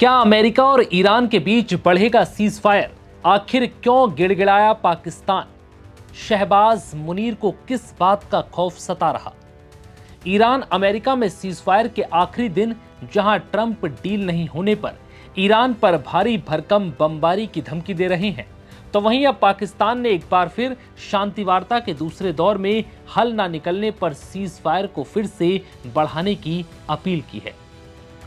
क्या अमेरिका और ईरान के बीच बढ़ेगा सीजफायर? आखिर क्यों गिड़गिड़ाया पाकिस्तान? शहबाज मुनीर को किस बात का खौफ सता रहा? ईरान अमेरिका में सीजफायर के आखिरी दिन जहां ट्रंप डील नहीं होने पर ईरान पर भारी भरकम बमबारी की धमकी दे रहे हैं, तो वहीं अब पाकिस्तान ने एक बार फिर शांति वार्ता के दूसरे दौर में हल न निकलने पर सीजफायर को फिर से बढ़ाने की अपील की है।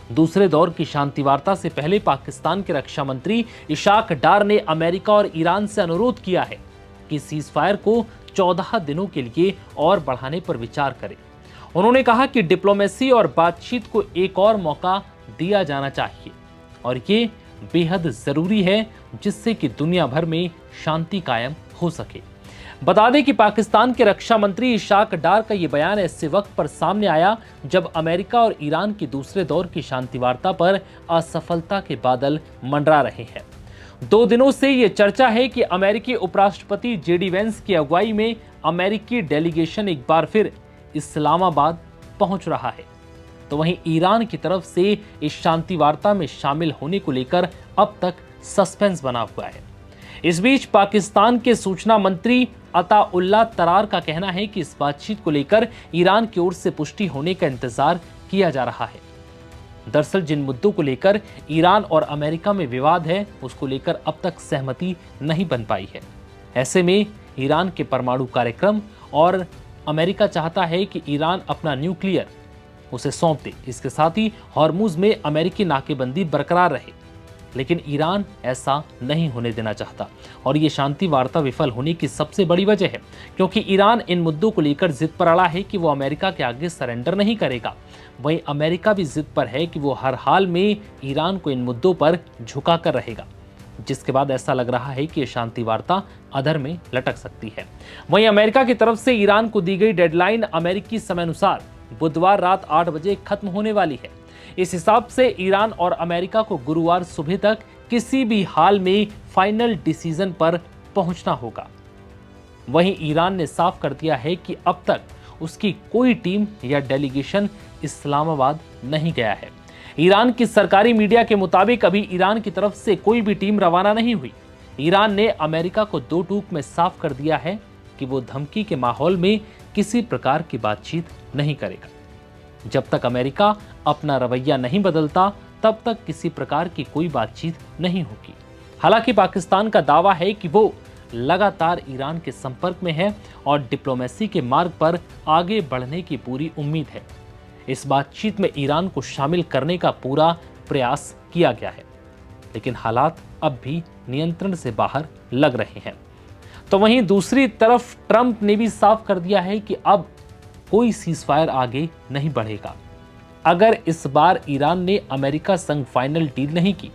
दूसरे दौर की शांति वार्ता से पहले पाकिस्तान के रक्षा मंत्री इशाक डार ने अमेरिका और ईरान से अनुरोध किया है कि सीजफायर को 14 दिनों के लिए और बढ़ाने पर विचार करें। उन्होंने कहा कि डिप्लोमेसी और बातचीत को एक और मौका दिया जाना चाहिए और ये बेहद जरूरी है जिससे कि दुनिया भर में शांति कायम हो सके। बता दें कि पाकिस्तान के रक्षा मंत्री इशाक डार का यह बयान ऐसे वक्त पर सामने आया जब अमेरिका और ईरान की दूसरे दौर की शांति वार्ता पर असफलता के बादल मंडरा रहे हैं। 2 दिनों से यह चर्चा है कि अमेरिकी उपराष्ट्रपति जेडी वेंस की अगुवाई में अमेरिकी डेलीगेशन एक बार फिर इस्लामाबाद पहुंच रहा है, तो वहीं ईरान की तरफ से इस शांति वार्ता में शामिल होने को लेकर अब तक सस्पेंस बना हुआ है। इस बीच पाकिस्तान के सूचना मंत्री अताउल्ला तरार का कहना है कि इस बातचीत को लेकर ईरान की ओर से पुष्टि होने का इंतजार किया जा रहा है। दरअसल जिन मुद्दों को लेकर ईरान और अमेरिका में विवाद है, उसको लेकर अब तक सहमति नहीं बन पाई है। ऐसे में ईरान के परमाणु कार्यक्रम और अमेरिका चाहता है कि ईरान अपना न्यूक्लियर उसे सौंप दे। इसके साथ ही हॉर्मुज में अमेरिकी नाकेबंदी बरकरार रहे, लेकिन ईरान ऐसा नहीं होने देना चाहता और ये शांति वार्ता विफल होने की सबसे बड़ी वजह है, क्योंकि ईरान इन मुद्दों को लेकर जिद पर अड़ा है कि वो अमेरिका के आगे सरेंडर नहीं करेगा। वहीं अमेरिका भी जिद पर है कि वो हर हाल में ईरान को इन मुद्दों पर झुका कर रहेगा, जिसके बाद ऐसा लग रहा है कि ये शांति वार्ता अधर में लटक सकती है। वहीं अमेरिका की तरफ से ईरान को दी गई डेडलाइन अमेरिकी समय अनुसार बुधवार रात 8 बजे खत्म होने वाली है। इस हिसाब से ईरान और अमेरिका को गुरुवार सुबह तक किसी भी हाल में फाइनल डिसीजन पर पहुंचना होगा। वहीं ईरान ने साफ कर दिया है कि अब तक उसकी कोई टीम या डेलीगेशन इस्लामाबाद नहीं गया है। ईरान की सरकारी मीडिया के मुताबिक अभी ईरान की तरफ से कोई भी टीम रवाना नहीं हुई। ईरान ने अमेरिका को 2 टूक में साफ कर दिया है कि वो धमकी के माहौल में किसी प्रकार की बातचीत नहीं करेगा। जब तक अमेरिका अपना रवैया नहीं बदलता, तब तक किसी प्रकार की कोई बातचीत नहीं होगी। हालांकि पाकिस्तान का दावा है कि वो लगातार ईरान के संपर्क में है और डिप्लोमेसी के मार्ग पर आगे बढ़ने की पूरी उम्मीद है। इस बातचीत में ईरान को शामिल करने का पूरा प्रयास किया गया है, लेकिन हालात अब भी नियंत्रण से बाहर लग रहे हैं। तो वहीं दूसरी तरफ ट्रंप ने भी साफ कर दिया है कि अब कोई सीजफायर आगे नहीं बढ़ेगा। अगर इस बार ईरान ने अमेरिका संग फाइनल डील नहीं की,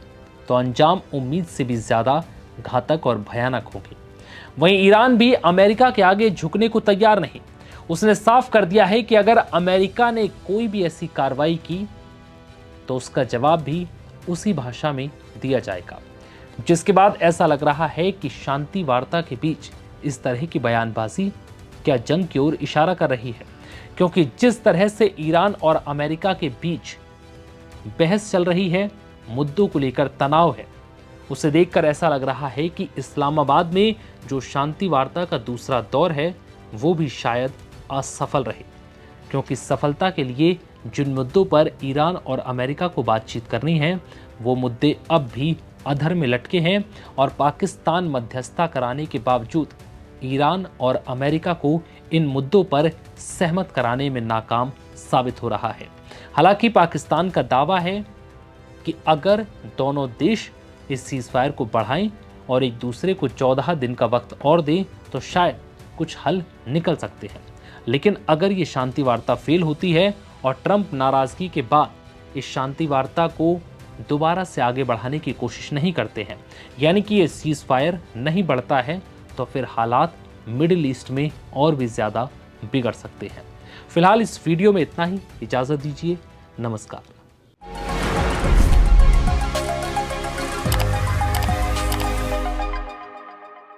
तो अंजाम उम्मीद से भी ज्यादा घातक और भयानक होगी। वहीं ईरान भी अमेरिका के आगे झुकने को तैयार नहीं। उसने साफ कर दिया है कि अगर अमेरिका ने कोई भी ऐसी कार्रवाई की, तो उसका जवाब भी उसी भाषा में दिया जाएगा। जिसके बाद ऐसा लग रहा है कि शांति वार्ता के बीच इस तरह की बयानबाजी क्या जंग की ओर इशारा कर रही है, क्योंकि जिस तरह से ईरान और अमेरिका के बीच बहस चल रही है, मुद्दों को लेकर तनाव है, उसे देखकर ऐसा लग रहा है कि इस्लामाबाद में जो शांति वार्ता का दूसरा दौर है, वो भी शायद असफल रहे, क्योंकि सफलता के लिए जिन मुद्दों पर ईरान और अमेरिका को बातचीत करनी है, वो मुद्दे अब भी अधर में लटके हैं और पाकिस्तान मध्यस्थता कराने के बावजूद ईरान और अमेरिका को इन मुद्दों पर सहमत कराने में नाकाम साबित हो रहा है। हालांकि पाकिस्तान का दावा है कि अगर दोनों देश इस सीजफायर को बढ़ाएं और एक दूसरे को 14 दिन का वक्त और दें, तो शायद कुछ हल निकल सकते हैं। लेकिन अगर ये शांति वार्ता फेल होती है और ट्रंप नाराजगी के बाद इस शांति वार्ता को दोबारा से आगे बढ़ाने की कोशिश नहीं करते हैं, यानी कि ये सीजफायर नहीं बढ़ता है, तो फिर हालात मिडिल ईस्ट में और भी ज़्यादा बिगड़ सकते हैं। फिलहाल इस वीडियो में इतना ही। इजाज़त दीजिए। नमस्कार।